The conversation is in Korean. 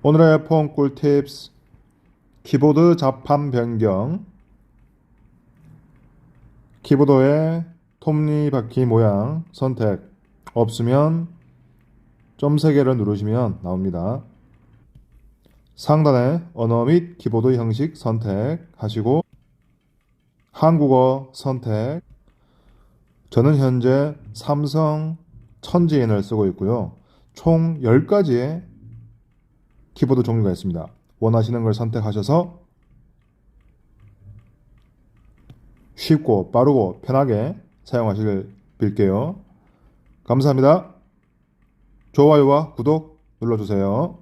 오늘의 폰 꿀팁스 키보드 잡판 변경. 키보드의 톱니바퀴 모양 선택 없으면 점 3개를 누르시면 나옵니다. 상단에 언어 및 키보드 형식 선택하시고 한국어 선택. 저는 현재 삼성 천지인을 쓰고 있고요. 총 10가지의 키보드 종류가 있습니다. 원하시는 걸 선택하셔서 쉽고 빠르고 편하게 사용하시길 빌게요. 감사합니다. 좋아요와 구독 눌러주세요.